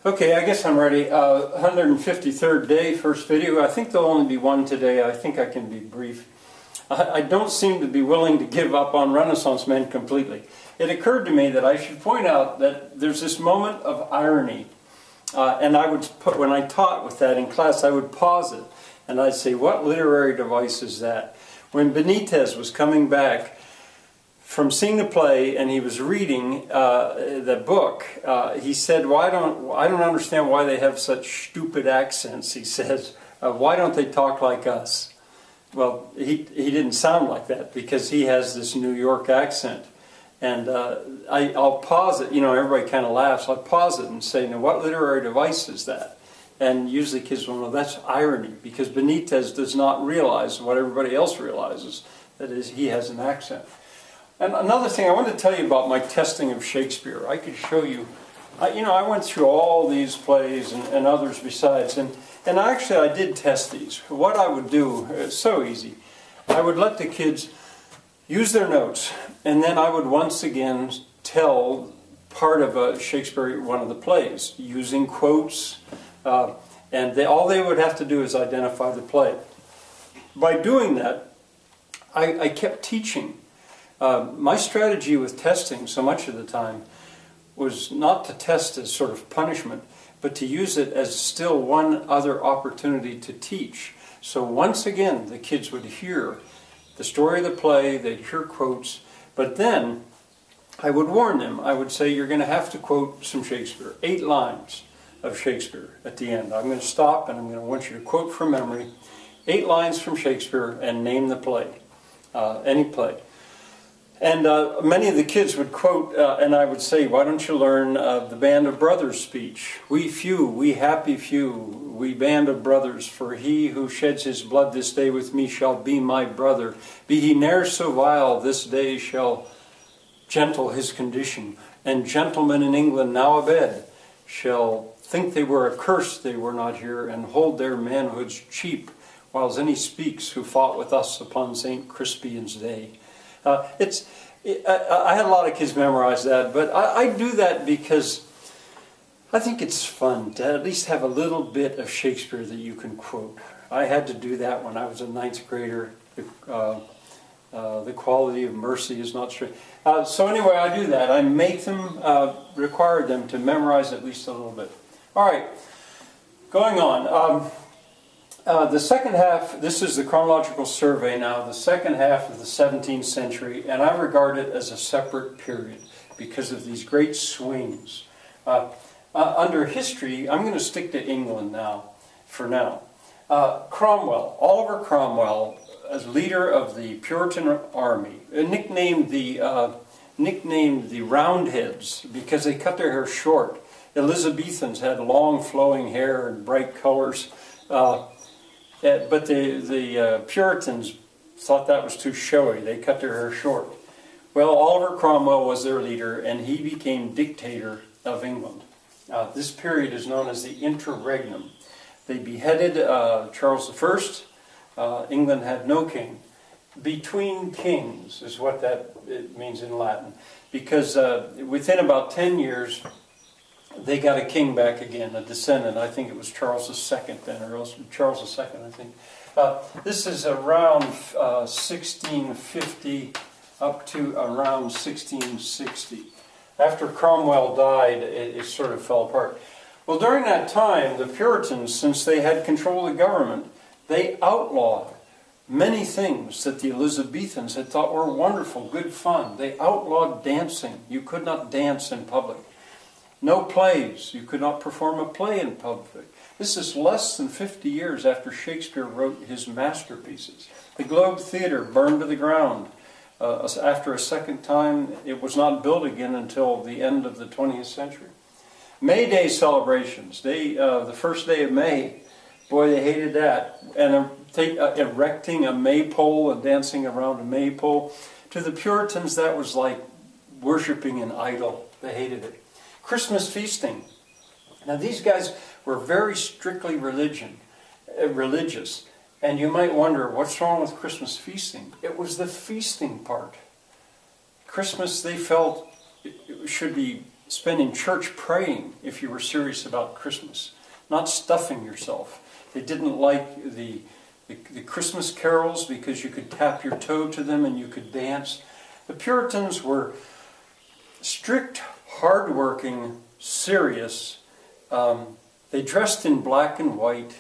Okay, I guess I'm ready. 153rd day, first video. I think there'll only be one today. I think I can be brief. I don't seem to be willing to give up on Renaissance men completely. It occurred to me that I should point out that there's this moment of irony. And I would put, when I taught with that in class, I would pause it. And I'd say, what literary device is that? When Benitez was coming back from seeing the play and he was reading the book, he said, I don't understand why they have such stupid accents. He says, why don't they talk like us? Well, he didn't sound like that because he has this New York accent. And I'll pause it, everybody kind of laughs. I'll pause it and say, now what literary device is that? And usually kids will know that's irony, because Benitez does not realize what everybody else realizes, that is, he has an accent. And another thing I want to tell you about my testing of Shakespeare. I could show you, I went through all these plays and others besides, and actually I did test these. What I would do, it's so easy, I would let the kids use their notes, and then I would once again tell part of a Shakespeare, one of the plays, using quotes, and all they would have to do is identify the play. By doing that, I kept teaching. My strategy with testing so much of the time was not to test as sort of punishment, but to use it as still one other opportunity to teach. So once again, the kids would hear the story of the play, they'd hear quotes, but then I would warn them. I would say, you're going to have to quote some Shakespeare, 8 lines of Shakespeare at the end. I'm going to stop and I'm going to want you to quote from memory 8 lines from Shakespeare and name the play, any play. And many of the kids would quote, and I would say, why don't you learn the Band of Brothers speech? We few, we happy few, we band of brothers, for he who sheds his blood this day with me shall be my brother. Be he ne'er so vile, this day shall gentle his condition. And gentlemen in England now abed shall think they were accursed they were not here, and hold their manhoods cheap, whiles any speaks who fought with us upon St. Crispian's day. I had a lot of kids memorize that, but I do that because I think it's fun to at least have a little bit of Shakespeare that you can quote. I had to do that when I was a 9th grader. The quality of mercy is not straight. So anyway, I do that. I make them, require them to memorize at least a little bit. All right, going on. The second half, this is the chronological survey now, the second half of the 17th century, and I regard it as a separate period because of these great swings. Under history, I'm going to stick to England now, for now. Cromwell, Oliver Cromwell, as leader of the Puritan army, nicknamed the Roundheads because they cut their hair short. Elizabethans had long flowing hair and bright colors. But the Puritans thought that was too showy. They cut their hair short. Well, Oliver Cromwell was their leader, and he became dictator of England. This period is known as the Interregnum. They beheaded Charles I. England had no king. Between kings is what it means in Latin. Because within about 10 years, they got a king back again, a descendant. I think it was Charles II then, or else Charles II, I think. This is around 1650 up to around 1660. After Cromwell died, it sort of fell apart. Well, during that time, the Puritans, since they had control of the government, they outlawed many things that the Elizabethans had thought were wonderful, good fun. They outlawed dancing. You could not dance in public. No plays. You could not perform a play in public. This is less than 50 years after Shakespeare wrote his masterpieces. The Globe Theatre burned to the ground. After a second time, it was not built again until the end of the 20th century. May Day celebrations. The first day of May, boy, they hated that. And erecting a maypole and dancing around a maypole. To the Puritans, that was like worshiping an idol. They hated it. Christmas feasting. Now these guys were very strictly religious. And you might wonder, what's wrong with Christmas feasting? It was the feasting part. Christmas, they felt, it should be spend in church praying if you were serious about Christmas, not stuffing yourself. They didn't like the Christmas carols because you could tap your toe to them and you could dance. The Puritans were strict, hardworking, serious. They dressed in black and white,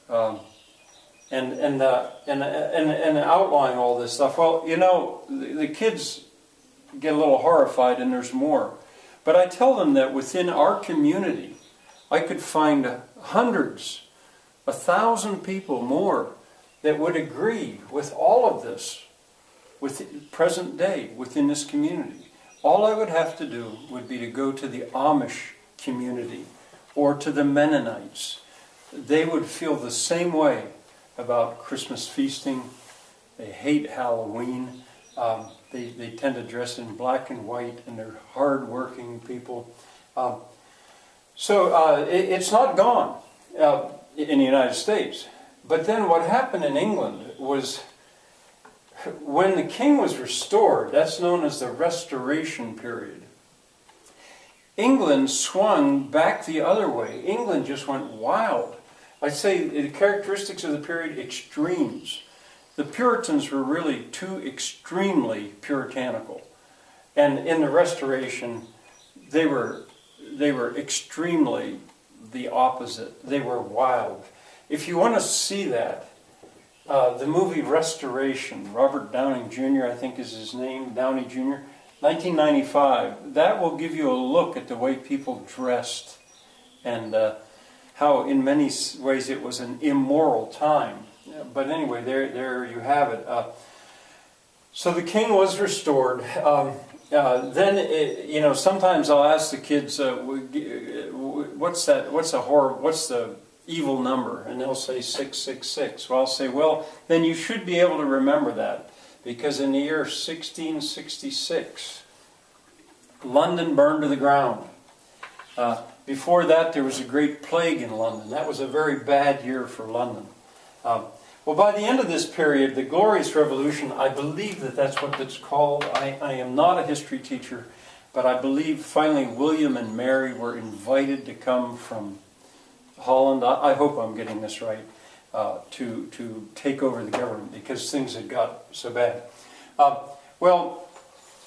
and outlawing all this stuff. Well, you know, the kids get a little horrified, and there's more. But I tell them that within our community, I could find hundreds, 1,000 people more that would agree with all of this, with present day, within this community. All I would have to do would be to go to the Amish community or to the Mennonites. They would feel the same way about Christmas feasting. They hate Halloween. They tend to dress in black and white, and they're hard-working people. So it's not gone in the United States. But then what happened in England was, when the king was restored, that's known as the Restoration period, England swung back the other way. England just went wild. I'd say the characteristics of the period, extremes. The Puritans were really too extremely puritanical. And in the Restoration, they were extremely the opposite. They were wild. If you want to see that, the movie Restoration, Robert Downey Jr., I think is his name, Downey Jr., 1995, that will give you a look at the way people dressed and how in many ways it was an immoral time. But anyway, there you have it. So the king was restored. Then, sometimes I'll ask the kids, what's the evil number? And they'll say 666. Well, I'll say, well, then you should be able to remember that. Because in the year 1666, London burned to the ground. Before that, there was a great plague in London. That was a very bad year for London. Well, by the end of this period, the Glorious Revolution, I believe that's what it's called. I am not a history teacher, but I believe finally William and Mary were invited to come from Holland. I hope I'm getting this right. To take over the government because things had got so bad. Well,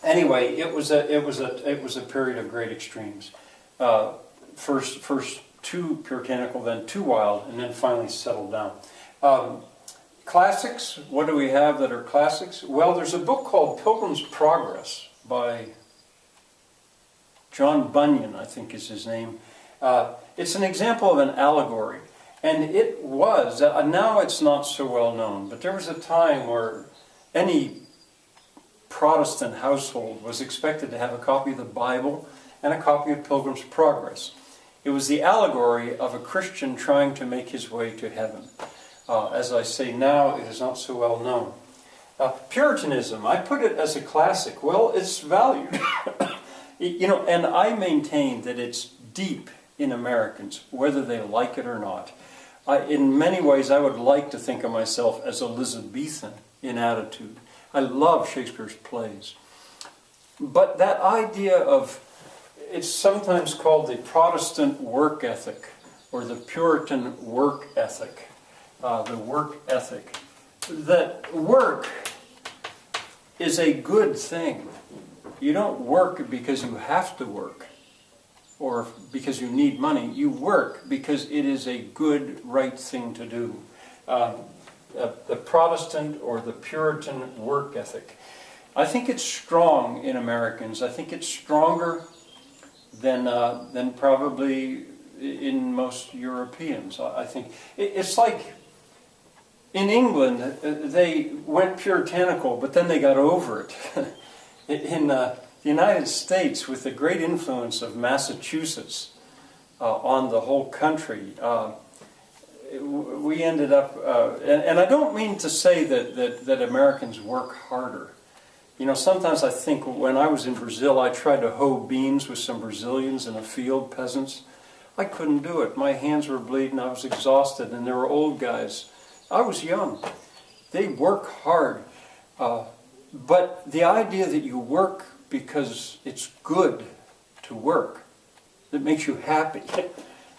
anyway, it was a period of great extremes. First too puritanical, then too wild, and then finally settled down. Classics. What do we have that are classics? Well, there's a book called Pilgrim's Progress by John Bunyan, I think is his name. It's an example of an allegory. And it was, now it's not so well known, but there was a time where any Protestant household was expected to have a copy of the Bible and a copy of Pilgrim's Progress. It was the allegory of a Christian trying to make his way to heaven. As I say now, it is not so well known. Puritanism, I put it as a classic. Well, it's valued. And I maintain that it's deep in Americans, whether they like it or not. In many ways, I would like to think of myself as Elizabethan in attitude. I love Shakespeare's plays. But that idea of, it's sometimes called the Protestant work ethic, or the Puritan work ethic. The work ethic. That work is a good thing. You don't work because you have to work, or because you need money. You work because it is a good, right thing to do. The Protestant or the Puritan work ethic. I think it's strong in Americans. I think it's stronger than probably in most Europeans. I think it's like in England, they went puritanical, but then they got over it. In the United States, with the great influence of Massachusetts on the whole country, we ended up, and I don't mean to say that Americans work harder. Sometimes I think when I was in Brazil, I tried to hoe beans with some Brazilians in a field, peasants. I couldn't do it. My hands were bleeding, I was exhausted, and they were old guys. I was young. They work hard. But the idea that you work because it's good to to work, that makes you happy.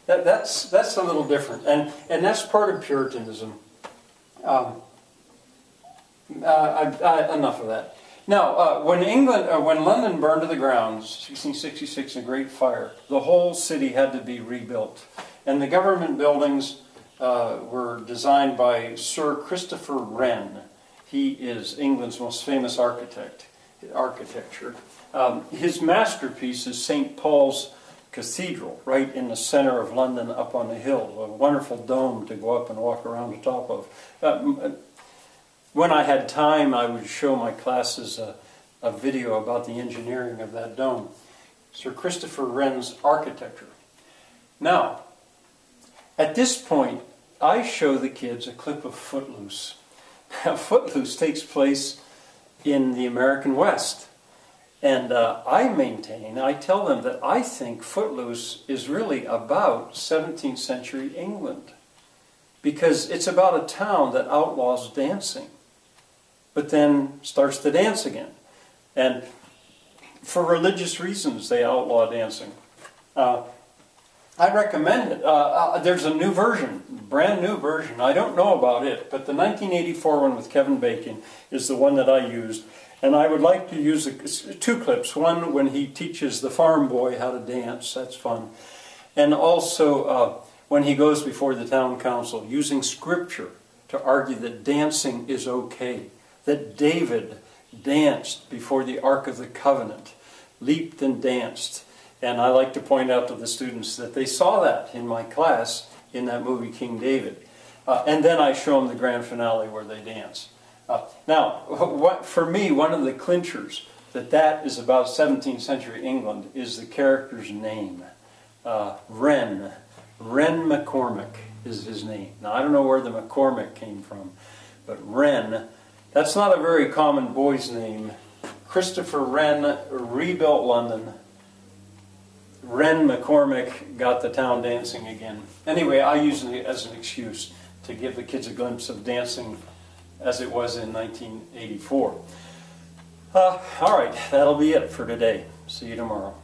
That's a little different, and that's part of Puritanism. Enough of that. Now, when London burned to the ground, 1666, a great fire, the whole city had to be rebuilt, and the government buildings were designed by Sir Christopher Wren. He is England's most famous architecture. His masterpiece is St. Paul's Cathedral, right in the center of London up on the hill. A wonderful dome to go up and walk around the top of. When I had time, I would show my classes a video about the engineering of that dome. Sir Christopher Wren's architecture. Now, at this point, I show the kids a clip of Footloose. Now, Footloose takes place in the American West. And I tell them that I think Footloose is really about 17th century England. Because it's about a town that outlaws dancing, but then starts to dance again. And for religious reasons, they outlaw dancing. I recommend it. There's a new version, brand new version. I don't know about it, but the 1984 one with Kevin Bacon is the one that I used. And I would like to use two clips. One when he teaches the farm boy how to dance, that's fun. And also when he goes before the town council, using scripture to argue that dancing is okay. That David danced before the Ark of the Covenant, leaped and danced. And I like to point out to the students that they saw that in my class in that movie King David. And then I show them the grand finale where they dance. Now, for me, one of the clinchers that is about 17th century England is the character's name. Wren. Wren McCormick is his name. Now, I don't know where the McCormick came from, but Wren, that's not a very common boy's name. Christopher Wren rebuilt London. Wren McCormick got the town dancing again. Anyway, I use it as an excuse to give the kids a glimpse of dancing as it was in 1984. All right, that'll be it for today. See you tomorrow.